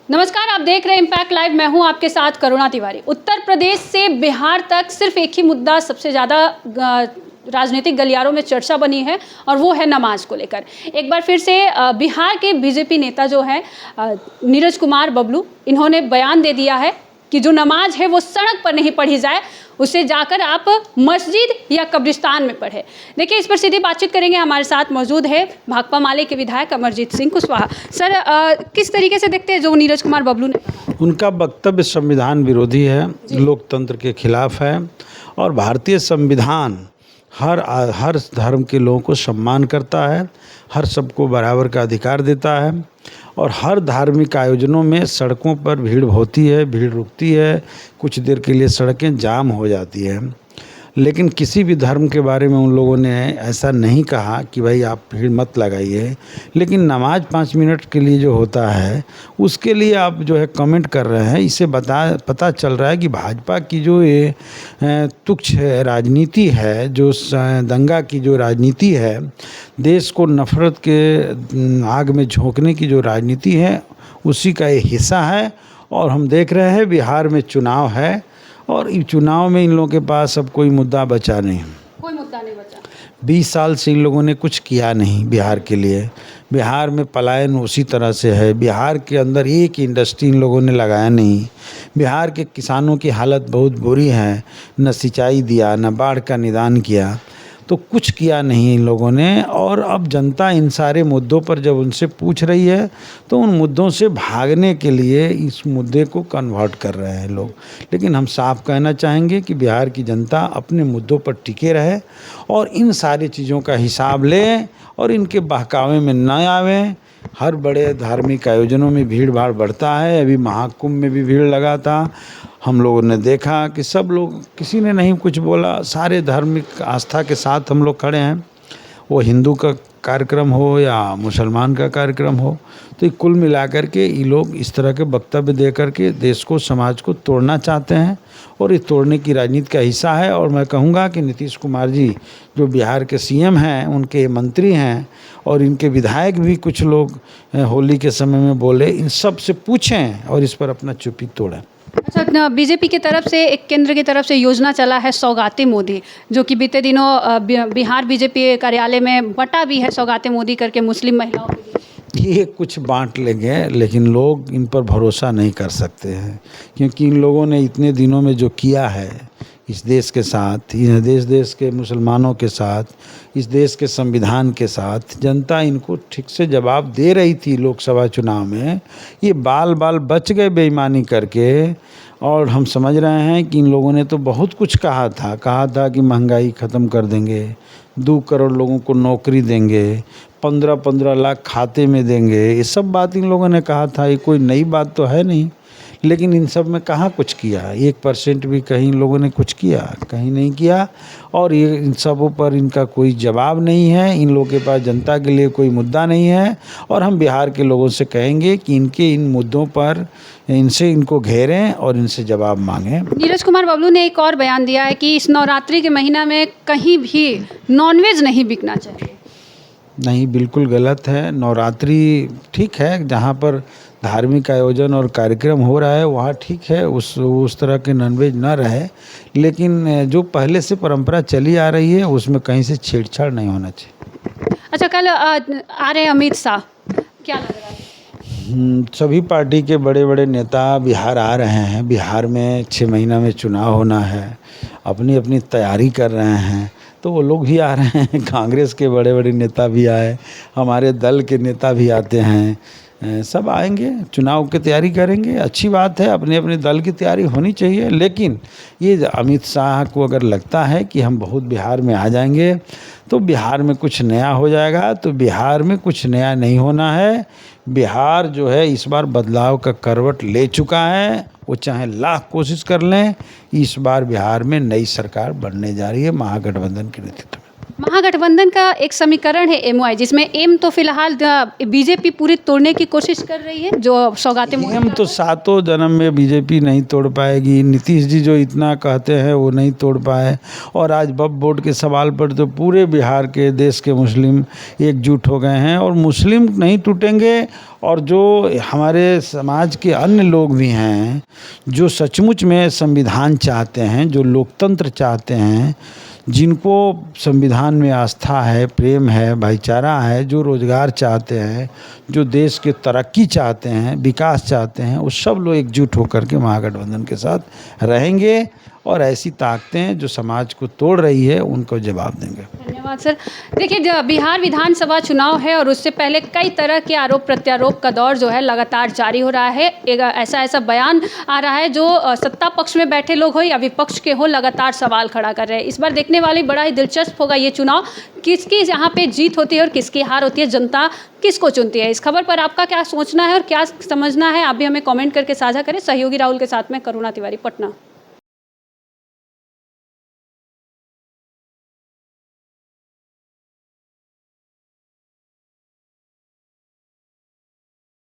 नमस्कार, आप देख रहे हैं इम्पैक्ट लाइव। मैं हूं आपके साथ करुणा तिवारी। उत्तर प्रदेश से बिहार तक सिर्फ एक ही मुद्दा सबसे ज़्यादा राजनीतिक गलियारों में चर्चा बनी है और वो है नमाज को लेकर। एक बार फिर से बिहार के बीजेपी नेता जो हैं नीरज कुमार बबलू, इन्होंने बयान दे दिया है कि जो नमाज है वो सड़क पर नहीं पढ़ी जाए, उसे जाकर आप मस्जिद या कब्रिस्तान में पढ़ें। देखिए, इस पर सीधी बातचीत करेंगे। हमारे साथ मौजूद है भाकपा माले के विधायक अमरजीत सिंह कुशवाहा। सर, किस तरीके से देखते हैं जो नीरज कुमार बबलू ने कहा? उनका वक्तव्य संविधान विरोधी है, लोकतंत्र के खिलाफ है और भारतीय संविधान हर धर्म के लोगों को सम्मान करता है, हर सबको बराबर का अधिकार देता है और हर धार्मिक आयोजनों में सड़कों पर भीड़ होती है, भीड़ रुकती है, कुछ देर के लिए सड़कें जाम हो जाती हैं। लेकिन किसी भी धर्म के बारे में उन लोगों ने ऐसा नहीं कहा कि भाई आप भीड़ मत लगाइए। लेकिन नमाज 5 मिनट के लिए जो होता है उसके लिए आप जो है कमेंट कर रहे हैं। इससे पता चल रहा है कि भाजपा की जो ये तुच्छ राजनीति है, जो दंगा की जो राजनीति है, देश को नफरत के आग में झोंकने की जो राजनीति है, उसी का ये हिस्सा है। और हम देख रहे हैं बिहार में चुनाव है और इस चुनाव में इन लोगों के पास अब कोई मुद्दा बचा नहीं, कोई मुद्दा नहीं बचा। 20 साल से इन लोगों ने कुछ किया नहीं बिहार के लिए। बिहार में पलायन उसी तरह से है। बिहार के अंदर एक इंडस्ट्री इन लोगों ने लगाया नहीं। बिहार के किसानों की हालत बहुत बुरी है, न सिंचाई दिया, न बाढ़ का निदान किया, तो कुछ किया नहीं इन लोगों ने। और अब जनता इन सारे मुद्दों पर जब उनसे पूछ रही है तो उन मुद्दों से भागने के लिए इस मुद्दे को कन्वर्ट कर रहे हैं लोग। लेकिन हम साफ कहना चाहेंगे कि बिहार की जनता अपने मुद्दों पर टिके रहे और इन सारी चीज़ों का हिसाब ले और इनके बहकावे में न आवें। हर बड़े धार्मिक आयोजनों में भीड़ भाड़ बढ़ता है। अभी महाकुंभ में भी भीड़ लगा था। हम लोगों ने देखा कि सब लोग, किसी ने नहीं कुछ बोला, सारे धार्मिक आस्था के साथ हम लोग खड़े हैं। वो हिंदू का कार्यक्रम हो या मुसलमान का कार्यक्रम हो, तो ये कुल मिलाकर के ये लोग इस तरह के वक्तव्य दे करके देश को, समाज को तोड़ना चाहते हैं और इस तोड़ने की राजनीति का हिस्सा है। और मैं कहूँगा कि नीतीश कुमार जी जो बिहार के सीएम हैं, उनके मंत्री हैं और इनके विधायक भी कुछ लोग होली के समय में बोले, इन सब से पूछें और इस पर अपना चुप्पी तोड़ें। अच्छा, बीजेपी की तरफ से एक केंद्र की तरफ से योजना चला है सौगाते मोदी, जो कि बीते दिनों बिहार बीजेपी कार्यालय में बटा भी है सौगाते मोदी करके मुस्लिम महिलाओं के लिए। ये कुछ बांट लेंगे, लेकिन लोग इन पर भरोसा नहीं कर सकते हैं, क्योंकि इन लोगों ने इतने दिनों में जो किया है इस देश के साथ, देश के मुसलमानों के साथ, इस देश के संविधान के साथ, जनता इनको ठीक से जवाब दे रही थी लोकसभा चुनाव में। ये बाल बच गए बेईमानी करके। और हम समझ रहे हैं कि इन लोगों ने तो बहुत कुछ कहा था कि महंगाई ख़त्म कर देंगे, 2 करोड़ लोगों को नौकरी देंगे, 15-15 लाख खाते में देंगे। ये सब बात इन लोगों ने कहा था। ये कोई नई बात तो है नहीं। लेकिन इन सब में कहाँ कुछ किया, 1% भी कहीं इन लोगों ने कुछ किया, कहीं नहीं किया। और ये इन सबों पर इनका कोई जवाब नहीं है। इन लोगों के पास जनता के लिए कोई मुद्दा नहीं है। और हम बिहार के लोगों से कहेंगे कि इनके इन मुद्दों पर इनको घेरें और इनसे जवाब मांगें। नीरज कुमार बबलू ने एक और बयान दिया है कि इस नवरात्रि के महीना में कहीं भी नॉनवेज नहीं बिकना चाहिए। नहीं, बिल्कुल गलत है। नवरात्रि ठीक है, जहाँ पर धार्मिक आयोजन और कार्यक्रम हो रहा है वहाँ ठीक है, उस तरह के नॉनवेज ना रहे। लेकिन जो पहले से परंपरा चली आ रही है उसमें कहीं से छेड़छाड़ नहीं होना चाहिए। अच्छा, कल आ रहे अमित शाह, क्या लग रहा है? सभी पार्टी के बड़े बड़े नेता बिहार आ रहे हैं। बिहार में 6 महीना में चुनाव होना है, अपनी अपनी तैयारी कर रहे हैं, तो वो लोग भी आ रहे हैं। कांग्रेस के बड़े बड़े नेता भी आए, हमारे दल के नेता भी आते हैं, सब आएंगे, चुनाव की तैयारी करेंगे। अच्छी बात है, अपने अपने दल की तैयारी होनी चाहिए। लेकिन ये अमित शाह को अगर लगता है कि हम बहुत बिहार में आ जाएंगे तो बिहार में कुछ नया हो जाएगा, तो बिहार में कुछ नया नहीं होना है। बिहार जो है इस बार बदलाव का करवट ले चुका है। वो चाहे लाख कोशिश कर लें, इस बार बिहार में नई सरकार बनने जा रही है महागठबंधन के नेतृत्व में। महागठबंधन का एक समीकरण है एमओआई, जिसमें एम तो फिलहाल बीजेपी पूरी तोड़ने की कोशिश कर रही है, जो सौगाते एम तो 7 जन्म में बीजेपी नहीं तोड़ पाएगी। नीतीश जी जो इतना कहते हैं वो नहीं तोड़ पाए। और आज वक्फ बोर्ड के सवाल पर तो पूरे बिहार के, देश के मुस्लिम एकजुट हो गए हैं और मुस्लिम नहीं टूटेंगे और जो हमारे समाज के अन्य लोग भी हैं जो सचमुच में संविधान चाहते हैं, जो लोकतंत्र चाहते हैं, जिनको संविधान में आस्था है, प्रेम है, भाईचारा है, जो रोज़गार चाहते हैं, जो देश के तरक्की चाहते हैं, विकास चाहते हैं, वो सब लोग एकजुट होकर के महागठबंधन के साथ रहेंगे और ऐसी ताकतें जो समाज को तोड़ रही है उनको जवाब देंगे। धन्यवाद सर। देखिए बिहार विधानसभा चुनाव है और उससे पहले कई तरह के आरोप प्रत्यारोप का दौर जो है लगातार जारी हो रहा है। एक ऐसा बयान आ रहा है जो सत्ता पक्ष में बैठे लोग हो या विपक्ष के हो, लगातार सवाल खड़ा कर रहे हैं। इस बार देखने वाली बड़ा ही दिलचस्प होगा ये चुनाव, किसकी यहाँ पे जीत होती है और किसकी हार होती है, जनता किसको चुनती है। इस खबर पर आपका क्या सोचना है और क्या समझना है, आप भी हमें कमेंट करके साझा करें। सहयोगी राहुल के साथ में करुणा तिवारी, पटना।